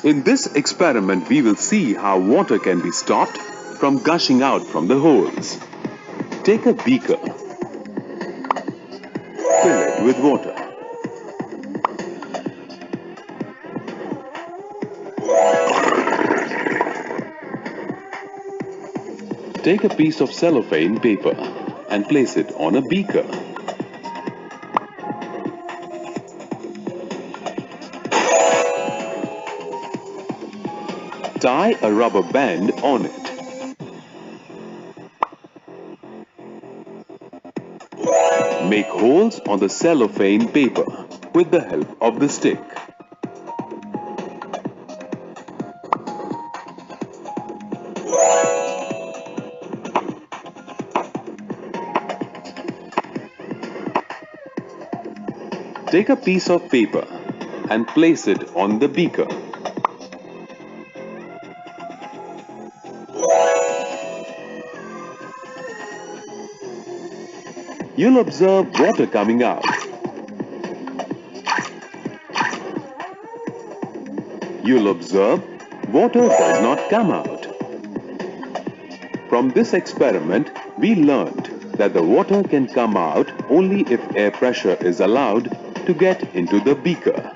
In this experiment, we will see how water can be stopped from gushing out from the holes. Take a beaker, fill it with water. Take a piece of cellophane paper and place it on a beaker. Tie a rubber band on it. Make holes on the cellophane paper with the help of the stick. Take a piece of paper and place it on the beaker. You'll observe water coming out. You'll observe water does not come out. From this experiment, we learned that the water can come out only if air pressure is allowed to get into the beaker.